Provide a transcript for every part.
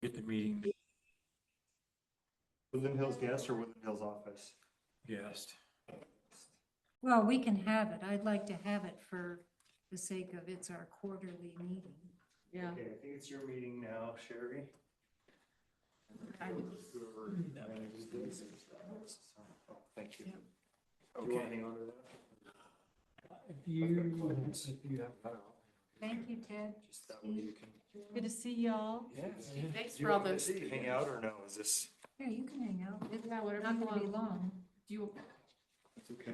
Get the meeting Woodland Hills guest or Woodland Hills office? guest. Well, we can have it. I'd like to have it for the sake of it's our quarterly meeting. Yeah. Okay, I think it's your meeting now, Sherry. Whoever manages this. Oh, thank you. Yeah. Do you want to hang on to that? If you have. Thank you, Ted. Just that way you can. Good to see y'all. Yeah. Thanks Do you for all want this. to hang out or no? Is this? Yeah, you can hang out. It's Yeah, whatever not you gonna be want. long. Do you, It's okay.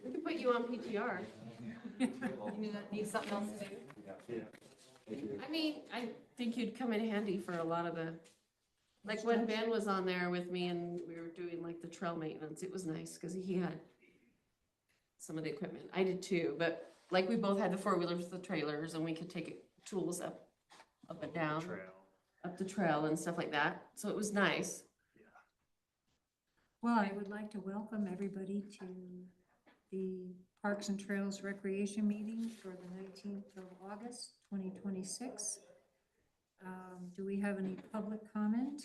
we can put you on PTR. You need something else to do? Yeah. I mean, I think you'd come in handy for a lot of the, like when Ben was on there with me and we were doing like the trail maintenance, it was nice because he had some of the equipment. I did too, but like we both had the four-wheelers, the trailers, and we could take tools up and down, Trail. up the trail and stuff like that. So it was nice. Well, I would like to welcome everybody to the Parks and Trails Recreation Meeting for the 19th of August, 2026. Do we have any public comment?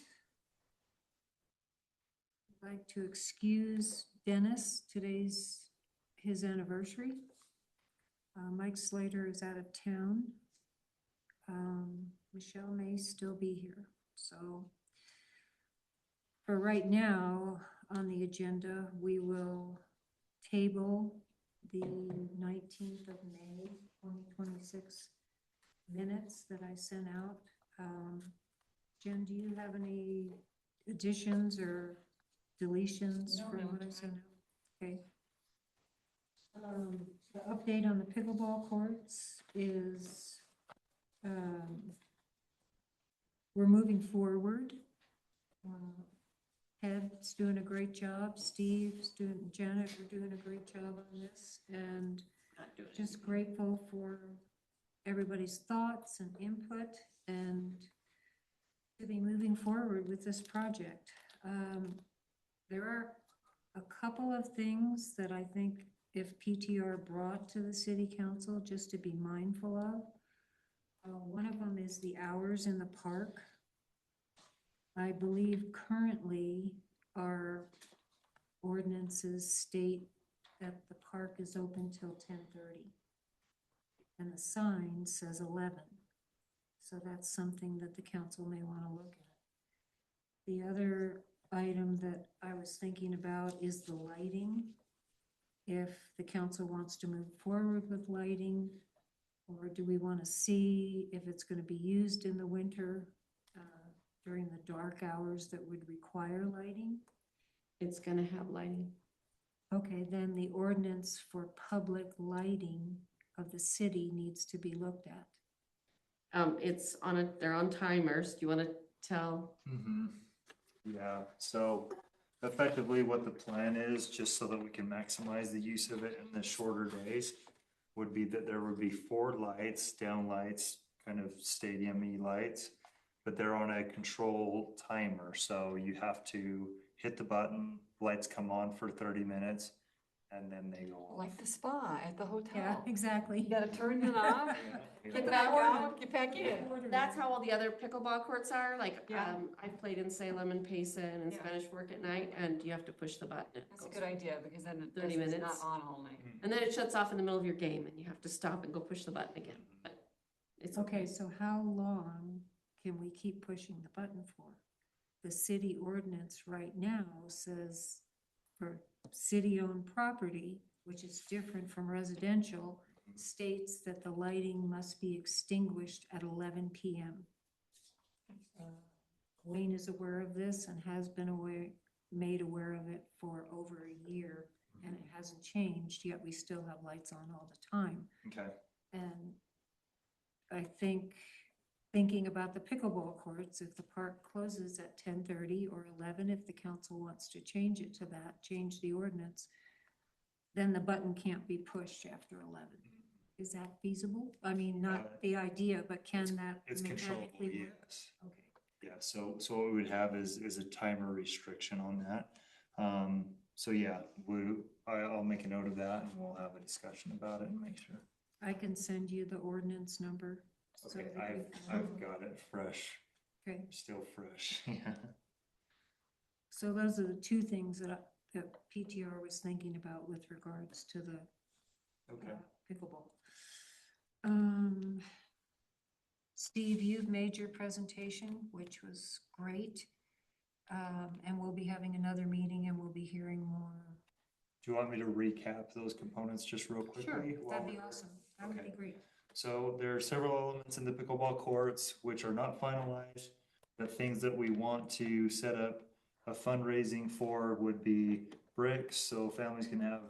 I'd like to excuse Dennis. Today's his anniversary. Mike Slater is out of town. Michelle may still be here. So for right now on the agenda, we will table the 19th of May, 2026 minutes that I sent out. Jen, do you have any additions or deletions from what I sent out? Okay. The update on the pickleball courts is we're moving forward. Ted's doing a great job. Steve's doing, Janet, we're doing a great job on this, and just grateful for everybody's thoughts and input and to be moving forward with this project. There are a couple of things that I think if PTR brought to the city council just to be mindful of. One of them is the hours in the park. I believe currently our ordinances state that the park is open till 10:30. And the sign says 11. So that's something that the council may want to look at. The other item that I was thinking about is the lighting. If the council wants to move forward with lighting, or do we want to see if it's going to be used in the winter during the dark hours that would require lighting? It's gonna have lighting. Okay, then the ordinance for public lighting of the city needs to be looked at. It's on they're on timers. Do you want to tell? Yeah, so effectively what the plan is, just so that we can maximize the use of it in the shorter days, would be that there would be 4 lights, down lights, kind of stadium-y lights, but they're on a control timer. So you have to hit the button, lights come on for 30 minutes, and then they go off. Like the spa at the hotel. Yeah, exactly. You gotta turn it off, Yeah. get back out, get back in. That's how all the other pickleball courts are. Like, Yeah. I've played in Salem and Payson and Yeah. Spanish Fork at night, and you have to push the button. It That's a goes good idea, because then 30 it's minutes. not on all night. And then it shuts off in the middle of your game, and you have to stop and go push the button again. But it's Okay, so how long can we keep pushing the button for? The city ordinance right now says for city-owned property, which is different from residential, states that the lighting must be extinguished at 11 p.m. Wayne is aware of this and has been made aware of it for over a year, and it hasn't changed, yet we still have lights on all the time. Okay. And I think, thinking about the pickleball courts, if the park closes at 10:30 or 11, if the council wants to change it to that, change the ordinance, then the button can't be pushed after 11. Is that feasible? I mean, not the idea, but can that It's controllable, mechanically work? yes. Okay. Yeah, so what we would have is a timer restriction on that. So yeah, I'll make a note of that and we'll have a discussion about it and make sure. I can send you the ordinance number. so Okay, that you can- I've got it fresh Okay, still fresh, yeah. so those are the two things that PTR was thinking about with regards to the Okay. pickleball. Steve, you've made your presentation, which was great. And we'll be having another meeting and we'll be hearing more. Do you want me to recap those components just real quickly? while That'd be we're- awesome. That would be Okay. great. So there are several elements in the pickleball courts which are not finalized. The things that we want to set up a fundraising for would be bricks, so families can have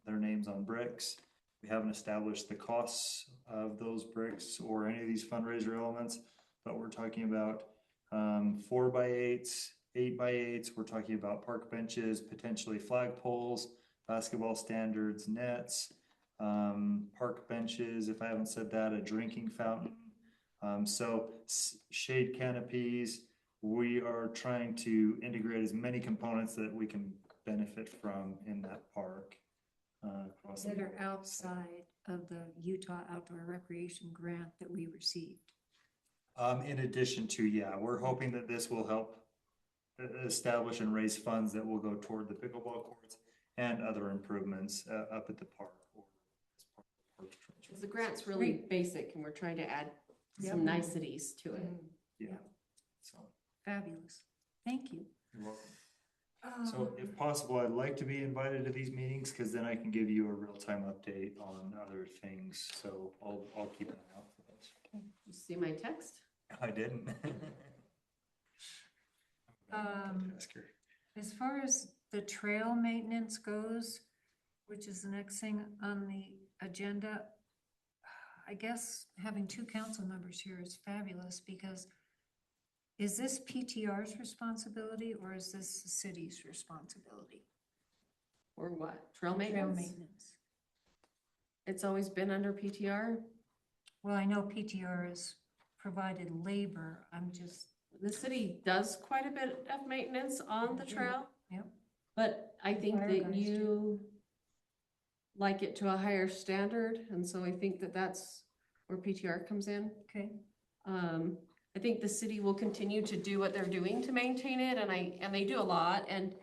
their names on bricks. We haven't established the costs of those bricks or any of these fundraiser elements, but we're talking about 4x8s, 8x8s. We're talking about park benches, potentially flagpoles, basketball standards, nets, park benches, if I haven't said that, a drinking fountain. Shade canopies. We are trying to integrate as many components that we can benefit from in that park. Across the That are board. outside of the Utah Outdoor Recreation Grant that we received. In addition to, yeah, we're hoping that this will help establish and raise funds that will go toward the pickleball courts and other improvements up at the park or as part of the park transfer. 'Cause the grant's really basic and we're trying to add Yep. some niceties to it. Yeah, so Fabulous. Thank you. you're welcome. So if possible, I'd like to be invited to these meetings because then I can give you a real-time update on other things. So I'll keep an eye out for those. You see my text? I didn't. Ask her. As far as the trail maintenance goes, which is the next thing on the agenda, I guess having two council members here is fabulous because is this PTR's responsibility or is this the city's responsibility? Or what? Trail Trail maintenance? maintenance. It's always been under PTR. Well, I know PTR has provided labor. I'm just, The city does quite a bit of maintenance on the They do. trail. Yep. But I think Fire that guys do. you like it to a higher standard, and so I think that that's where PTR comes in. okay, I think the city will continue to do what they're doing to maintain it, and they do a lot, and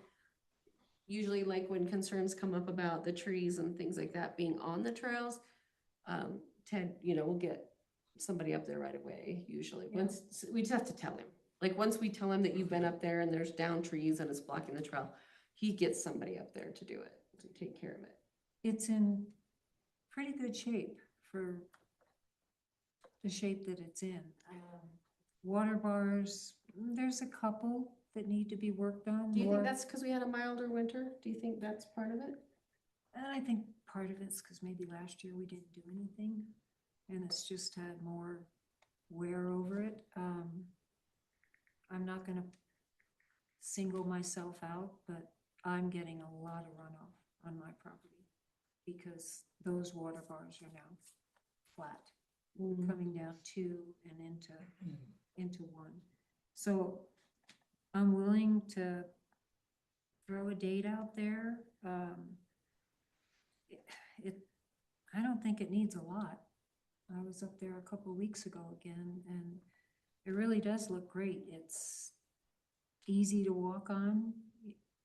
usually like when concerns come up about the trees and things like that being on the trails, Ted, will get somebody up there right away, usually. Yeah. Once, we just have to tell him. Like, once we tell him that you've been up there and there's down trees and it's blocking the trail, he gets somebody up there to do it, to take care of it. it's in pretty good shape for the shape that it's in. Water bars, there's a couple that need to be worked on. Do you think more. that's because we had a milder winter? Do you think that's part of it? And I think part of it's because maybe last year we didn't do anything and it's just had more wear over it. I'm not gonna single myself out, but I'm getting a lot of runoff on my property because those water bars are now flat, coming down two and into one. So I'm willing to throw a date out there. I don't think it needs a lot. I was up there a couple of weeks ago again, and it really does look great. It's easy to walk on.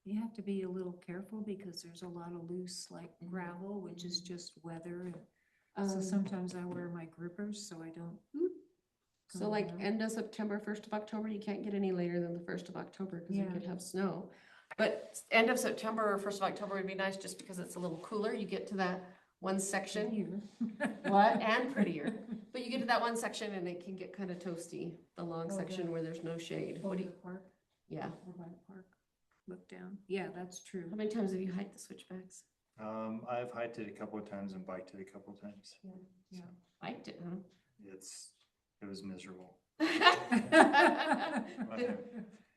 You have to be a little careful because there's a lot of loose like gravel, which is just weather. And so sometimes I wear my grippers so I don't. So like end of September, 1st of October, you can't get any later than the 1st of October because you Yeah. could have snow. But end of September or 1st of October would be nice just because it's a little cooler. You get to that one section. Here. What? And prettier. But you get to that one section and it can get kind of toasty, the long Oh, section the- where there's no shade. Over What do the you, park, yeah. over by the park. Look down. Yeah, that's true. How many times have you hiked the switchbacks? I've hiked it a couple of times and biked it a couple of times. Yeah. Hiked it, huh? It was miserable.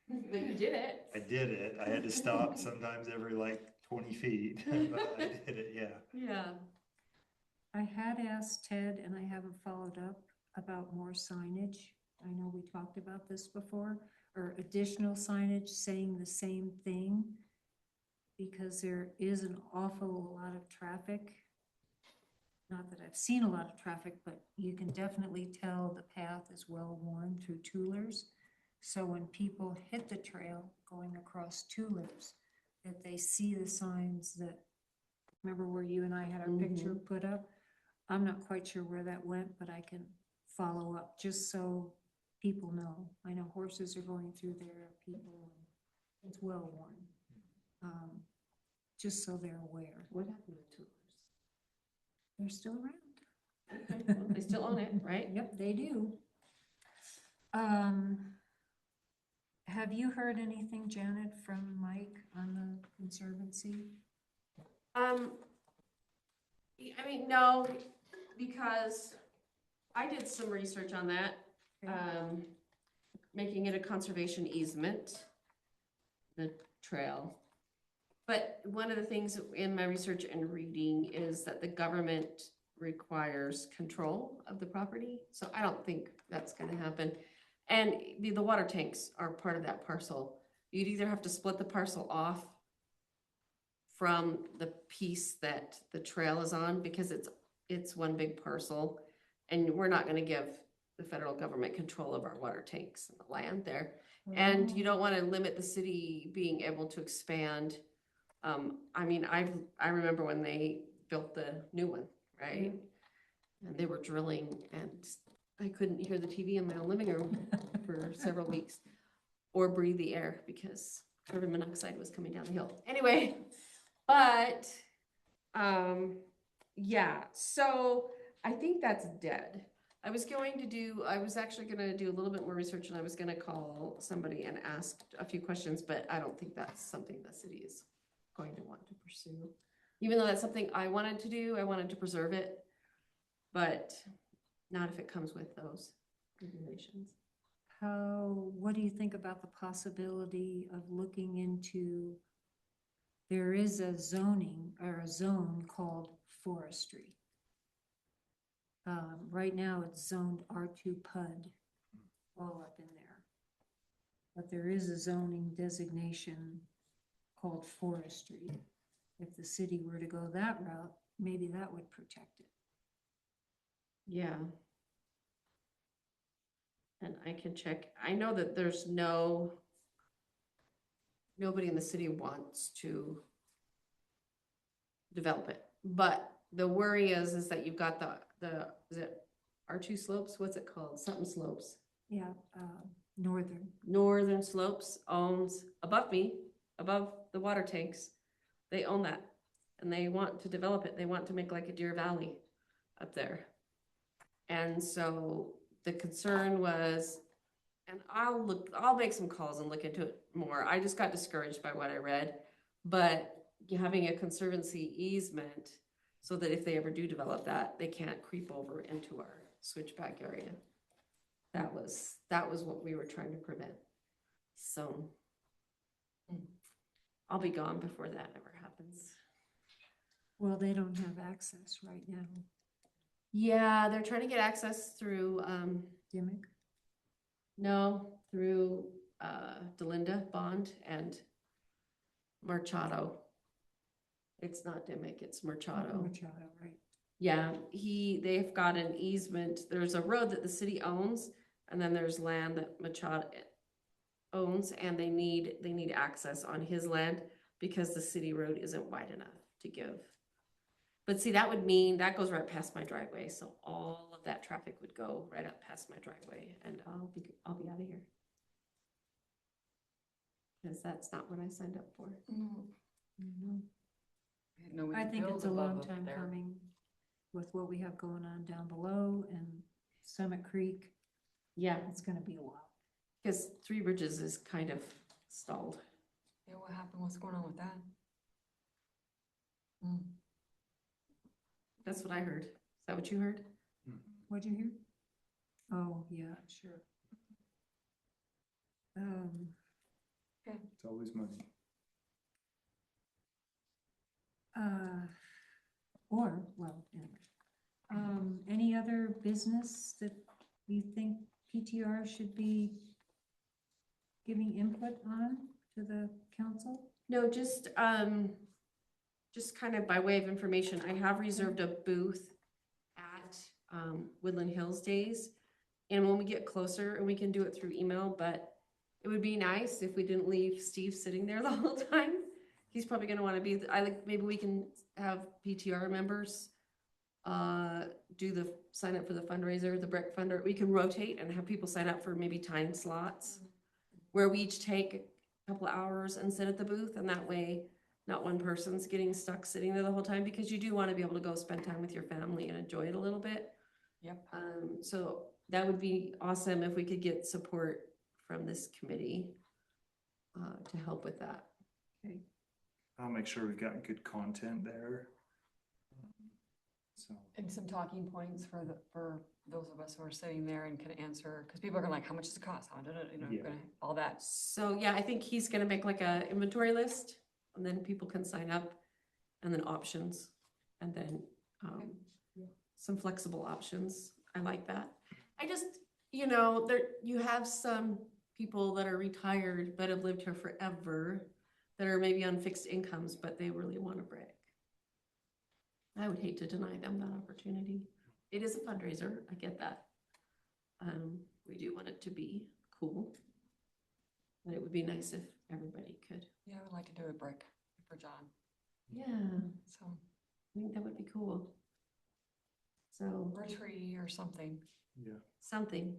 But you did it. I did it. I had to stop sometimes every like 20 feet, but I did it, yeah. Yeah. I had asked Ted, and I haven't followed up, about more signage. I know we talked about this before, or additional signage saying the same thing, because there is an awful lot of traffic. Not that I've seen a lot of traffic, but you can definitely tell the path is well worn through Toolers. So when people hit the trail going across Tulips, that they see the signs that, remember where you and I had our picture put up? I'm not quite sure where that went, but I can follow up, just so people know. I know horses are going through there, people, it's well worn. Just so they're aware. What happened to Tours? They're still around. Okay, well, they still own it, right? Yep, they do. Have you heard anything, Janet, from Mike on the Conservancy? I mean, no, because I did some research on that, making it a conservation easement, the trail. But one of the things in my research and reading is that the government requires control of the property. So I don't think that's gonna happen. And the water tanks are part of that parcel. You'd either have to split the parcel off from the piece that the trail is on, because it's one big parcel. And we're not gonna give the federal government control of our water tanks and the land there. And you don't wanna limit the city being able to expand. I mean, I remember when they built the new one, right? And they were drilling and I couldn't hear the TV in my own living room for several weeks or breathe the air because carbon monoxide was coming down the hill. Anyway, but, yeah, so I think that's dead. I was actually gonna do a little bit more research and I was gonna call somebody and ask a few questions, but I don't think that's something the city is going to want to pursue. Even though that's something I wanted to do, I wanted to preserve it, but not if it comes with those regulations. What do you think about the possibility of looking into, there is a zoning or a zone called forestry. Right now it's zoned R2 PUD, all up in there. But there is a zoning designation called forestry. If the city were to go that route, maybe that would protect it. Yeah. And I can check. I know that there's nobody in the city wants to develop it. But the worry is that you've got the is it R2 slopes? What's it called? Something slopes. Yeah, northern. Northern Slopes owns above me, above the water tanks. They own that and they want to develop it. They want to make like a Deer Valley up there. And so the concern was, and I'll make some calls and look into it more. I just got discouraged by what I read, but having a conservancy easement so that if they ever do develop that, they can't creep over into our switchback area. That was what we were trying to prevent. So I'll be gone before that ever happens. Well, they don't have access right now. Yeah, they're trying to get access through, Dimmick? through Delinda Bond and Marchado. It's not Dimmick, it's Marchado. Machado, right. Yeah, they've got an easement. There's a road that the city owns, and then there's land that Machado owns, and they need access on his land because the city road isn't wide enough to give. But see, that would mean that goes right past my driveway, so all of that traffic would go right up past my driveway, and I'll be out of here. Because that's not what I signed up for. I think it's a long time coming with what we have going on down below and Summit Creek. Yeah, It's gonna be a while. because Three Bridges is kind of stalled. Yeah, what happened? What's going on with that? That's what I heard. Is that what you heard? What'd you hear? Oh, yeah, sure. It's always money. Anyway. Any other business that you think PTR should be giving input on to the council? No, just kind of by way of information, I have reserved a booth at Woodland Hills Days. And when we get closer, and we can do it through email, but It would be nice if we didn't leave Steve sitting there the whole time. He's probably gonna wanna be, maybe we can have PTR members do the, sign up for the fundraiser, the brick funder. We can rotate and have people sign up for maybe time slots where we each take a couple of hours and sit at the booth, and that way not one person's getting stuck sitting there the whole time, because you do want to be able to go spend time with your family and enjoy it a little bit. Yep. So that would be awesome if we could get support from this committee to help with that. Okay. I'll make sure we've got good content there. So, And some talking points for for those of us who are sitting there and can answer, because people are gonna like, how much does it cost? How did it, Yeah. all that. So yeah, I think he's gonna make like a inventory list, and then people can sign up, and then options, and then some flexible options. I like that. I just, you have some people that are retired but have lived here forever that are maybe on fixed incomes, but they really want a brick. I would hate to deny them that opportunity. It is a fundraiser, I get that. We do want it to be cool. But it would be nice if everybody could. Yeah, I would like to do a brick for John, Yeah, so, I think that would be cool. So, or a tree or something. yeah. something.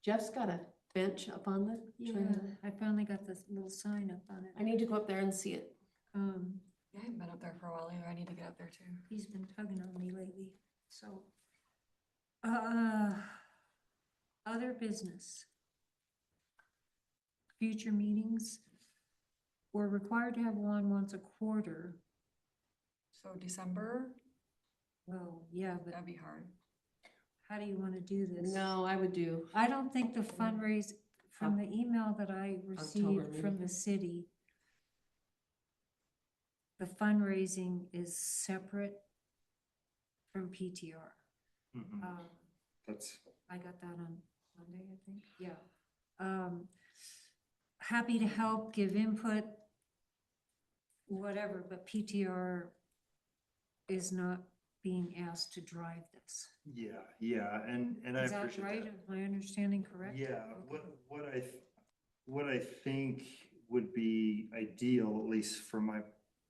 Jeff's got a bench up on the Yeah, trail. I finally got this little sign up on it. I need to go up there and see it. Yeah, I haven't been up there for a while either. I need to get up there too. He's been tugging on me lately, so. Other business. Future meetings. We're required to have one once a quarter. So December, Well, yeah, but that'd be hard. how do you want to do this? No, I would do. I don't think the fundraise, from the email that I received maybe. from the city, the fundraising is separate from PTR. Mhm. That's, I got that on Monday, I think, yeah. Happy to help, give input, whatever, but PTR is not being asked to drive this. yeah, and I Is that appreciate right? that. Is my understanding correct? Yeah, Okay. what I think would be ideal, at least from my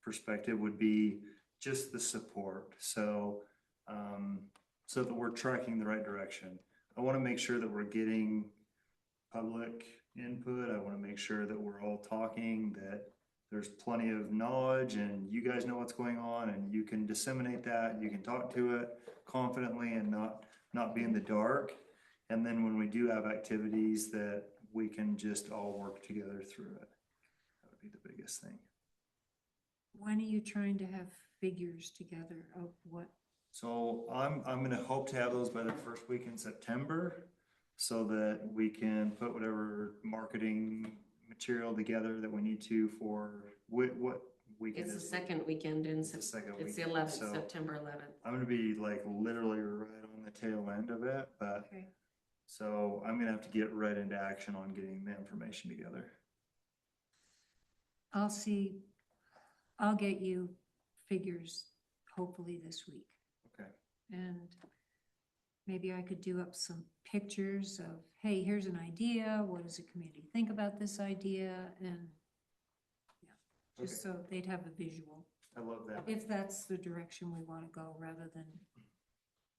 perspective, would be just the support. So, so that we're tracking the right direction. I want to make sure that we're getting public input. I want to make sure that we're all talking, that there's plenty of knowledge and you guys know what's going on and you can disseminate that. You can talk to it confidently and not be in the dark. And then when we do have activities, that we can just all work together through it. That would be the biggest thing. When are you trying to have figures together of what? So I'm gonna hope to have those by the first week in September, so that we can put whatever marketing material together that we need to for what weekend It's the is it? second weekend in, It's the second it's the weekend, 11th, so September 11th. I'm gonna be like literally right on the tail end of it, but Okay. so I'm gonna have to get right into action on getting the information together. I'll get you figures hopefully this week. Okay. And maybe I could do up some pictures of, hey, here's an idea, what does the community think about this idea? And yeah, just so they'd have a visual, I love that. if that's the direction we want to go, rather than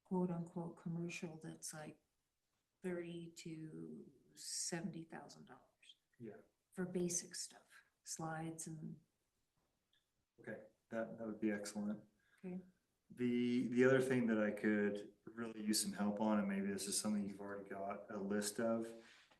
quote unquote commercial that's like $30,000 to $70,000 Yeah, for basic stuff, slides and. okay, that would be excellent. Okay. The other thing that I could really use some help on, and maybe this is something you've already got a list of,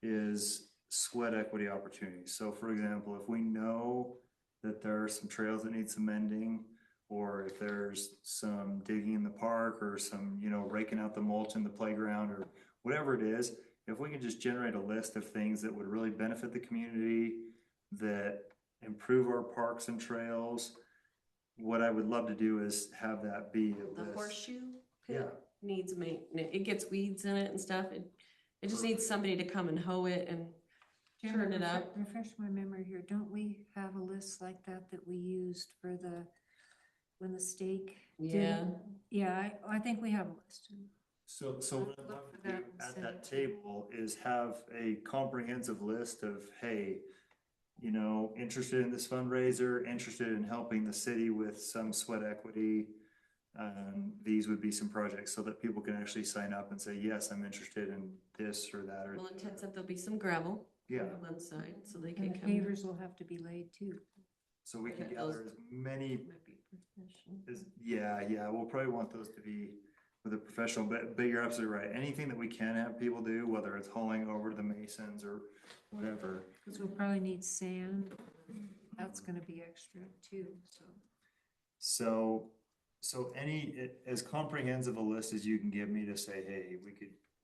is sweat equity opportunities. So for example, if we know that there are some trails that need some mending, or if there's some digging in the park, or some, raking out the mulch in the playground, or whatever it is, if we can just generate a list of things that would really benefit the community, that improve our parks and trails, what I would love to do is have that be a The list. horseshoe Yeah. pit needs maintenance. It gets weeds in it and stuff. It just needs somebody to come and hoe it and turn it up. Refresh my memory here, don't we have a list like that we used for when the stake? did it? Yeah. Yeah, I think we have a list. So what I'd Look love for to that do and at send that it. table is have a comprehensive list of, hey, you know, interested in this fundraiser, interested in helping the city with some sweat equity. These would be some projects so that people can actually sign up and say, yes, I'm interested in this or that or. Well, and Ted said there'll be some gravel Yeah, on one side, so they And can the come. pavers will have to be laid too. so we can Yeah, gather those- as many Might be professional. yeah, we'll probably want those to be with a professional, but you're absolutely right. Anything that we can have people do, whether it's hauling over to the Masons or whatever. Because we'll probably need sand. That's gonna be extra too, so. So as comprehensive a list as you can give me to say, hey,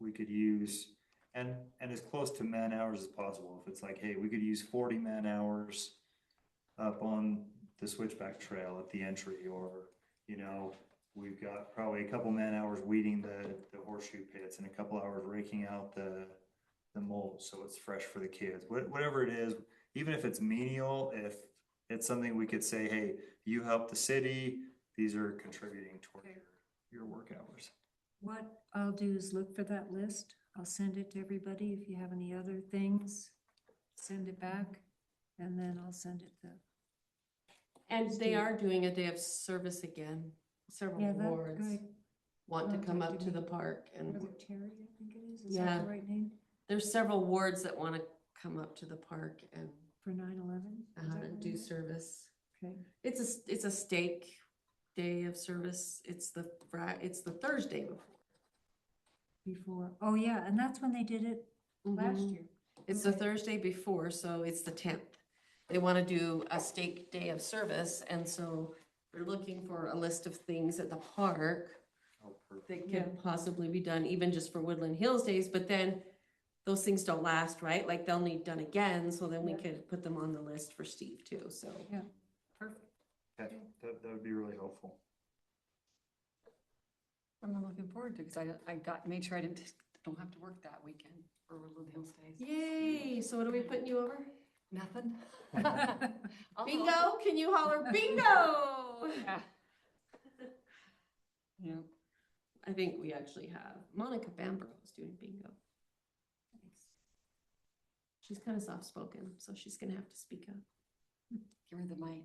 we could use, and as close to man hours as possible. If it's like, hey, we could use 40 man hours up on the switchback trail at the entry, or, you know, we've got probably a couple man hours weeding the horseshoe pits and a couple hours raking out the mold so it's fresh for the kids. Whatever it is, even if it's menial, if it's something we could say, hey, you help the city, these are contributing toward your work hours. What I'll do is look for that list. I'll send it to everybody. If you have any other things, send it back. And then I'll send it to, And they are doing a day of service again. Several yeah, that wards guy, want to come up contacted to the me. park, and was it Terry, I think it is? Is Yeah. that the right name? there's several wards that want to come up to the park and For 9/11? do service. Okay, It's a stake day of service. It's the Thursday before, oh yeah, and that's when they did it last before. year. It's the Okay. Thursday before, so it's the 10th. They want to do a stake day of service, and so they're looking for a list of things at the park Oh, perfect. that Yeah. could possibly be done even just for Woodland Hills Days, but then those things don't last, right? Like they'll need done again, so then we Yeah. could put them on the list for Steve too, so. Perfect. Okay, that would be really helpful. I'm looking forward to, because made sure I don't have to work that weekend for Woodland Hills Days. Yay, so what are we putting you over? Nothing. I'll help. Bingo, can you holler bingo? Yeah. Yeah. I think we actually have Monica Bambro is doing bingo. She's kind of soft-spoken, so she's gonna have to speak up. Give her the mic.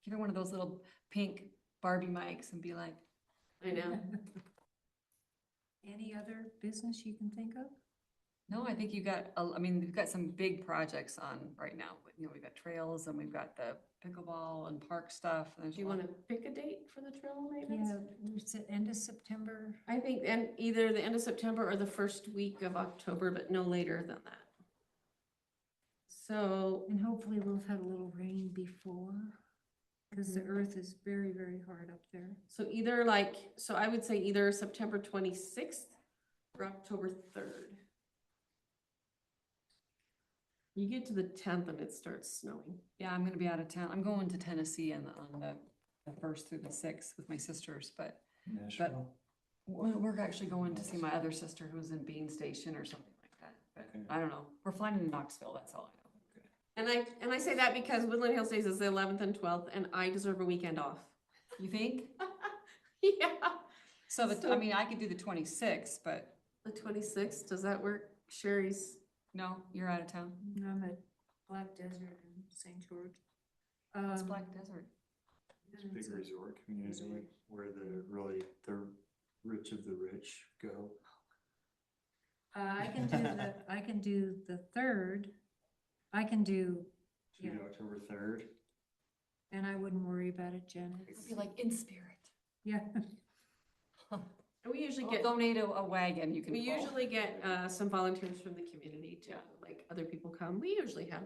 Give her one of those little pink Barbie mics and be like, I know. Any other business you can think of? no, I think we've got some big projects on right now. You know, we've got trails and we've got the pickleball and park stuff. And there's Do you a lot- want to pick a date for the trail maintenance? Yeah, it's the end of September. I think, and either the end of September or the first week of October, but no later than that. So, And hopefully we'll have had a little rain before, because the earth is very, very hard up there. so I would say either September 26th or October 3rd. You get to the 10th and it starts snowing. Yeah, I'm gonna be out of town. I'm going to Tennessee on the 1st through the 6th with my sisters, but Nashville. we're actually going to see my other sister who's in Bean Station or something like that. But Okay. I don't know. We're flying into Knoxville, that's all I know. And I say that because Woodland Hills Days is the 11th and 12th, and I deserve a weekend off. You think? Yeah. So So- I could do the 26th, but The 26th, does that work? Sherry's, no, you're out of town. I'm at Black Desert in St. George. It's Black Desert. It's a big resort community where the rich of the rich go. I can do the 3rd. I can do, Should we do October 3rd? and I wouldn't worry about it, Jen. It'd be like in spirit. Yeah, and we usually I'll get, donate a wagon you can we pull. usually get some volunteers from the community too, like other people come. We usually have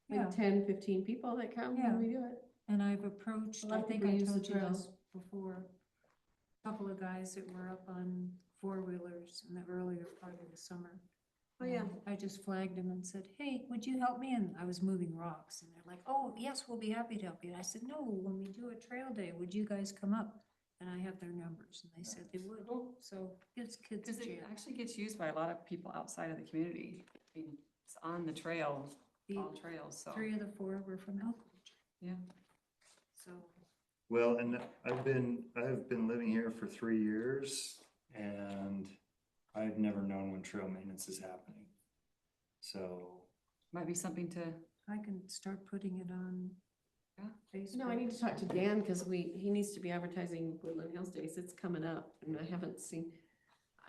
yeah. like 10, 15 people that come Yeah. when we do it. And I've approached, A lot I of think people I use the told you trail. this before, a couple of guys that were up on four-wheelers in the earlier part of the summer. Oh, yeah. And I just flagged them and said, hey, would you help me? And I was moving rocks, and they're like, oh, yes, we'll be happy to help you. And I said, no, when we do a trail day, would you guys come up? And I have their numbers, and they said they would, so gives kids a Because it chance. actually gets used by a lot of people outside of the community. I mean, it's on the trail, The all trails, so, 3 of the 4 were from Elkridge, yeah. so. Well, and I have been living here for 3 years, and I've never known when trail maintenance is happening. So, Might be something to, I can start putting it on Yeah. Facebook. No, I need to talk to Dan because he needs to be advertising Woodland Hills Days. It's coming up and I haven't seen,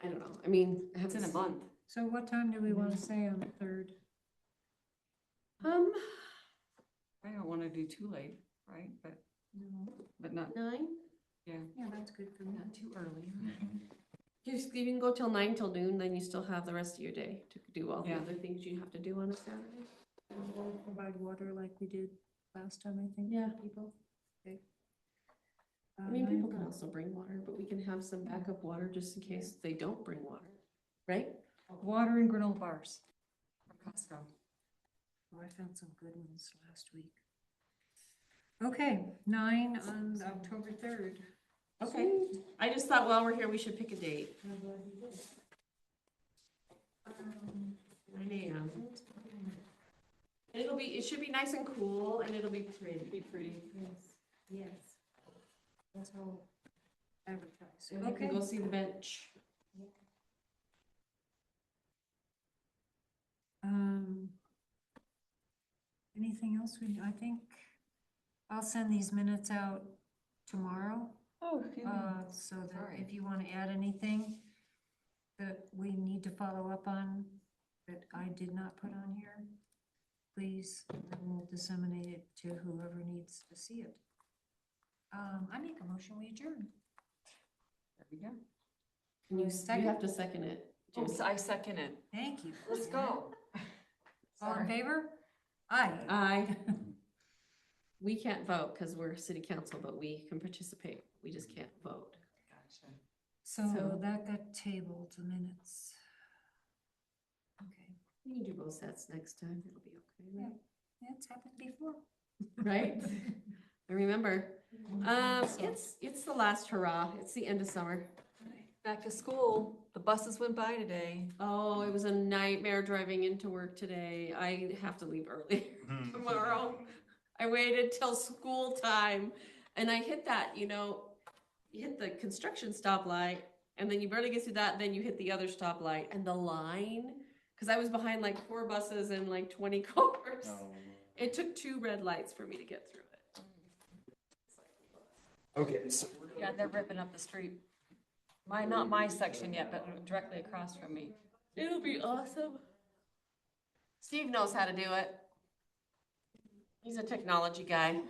I don't know. I mean, I it's in haven't a month. So what time do we want to say on the 3rd? I don't wanna do too late, right? But not, 9? yeah. Yeah, that's good for me. Not too early. You can go till 9 till noon, then you still have the rest of your day to do all the Yeah. other things you have to do on a Saturday. We'll provide water like we did last time, I think. Yeah. for People. Okay. I mean, people can 9 also bring water, but we can have some backup water just in case they don't bring water, right? Water and granola bars from Costco. Oh, I found some good ones last week. Okay, 9 on October 3rd. Okay. I just thought while we're here, we should pick a date. 9 a.m. And it should be nice and cool and it'll be pretty. Yes. That's all advertised. And we can go see the bench. Anything else I think I'll send these minutes out tomorrow. Oh, So that Sorry. if you want to add anything that we need to follow up on that I did not put on here, please, and we'll disseminate it to whoever needs to see it. I make a motion, we adjourn. there we go. You have to second it. Oh, Jenny. so I second it. Thank you. Let's go. All in Sorry. favor? Aye. Aye. We can't vote because we're city council, but we can participate. We just can't vote. Gotcha. So So- that got tabled, the minutes. Okay, We can do both sets next time. It'll be okay, right? that's happened before. Right? And remember, it's the last hurrah. It's the end of summer. Back to school. The buses went by today. Oh, it was a nightmare driving into work today. I have to leave early tomorrow. I waited till school time and I hit that, you hit the construction stoplight and then you barely get through that, then you hit the other stoplight and the line, because I was behind like 4 buses and like 20 cars. oh, It took 2 red lights for me to get through it. okay, so Yeah, they're ripping up the street. Not my section yet, but directly across from me. It'll be awesome. Steve knows how to do it. He's a technology guy.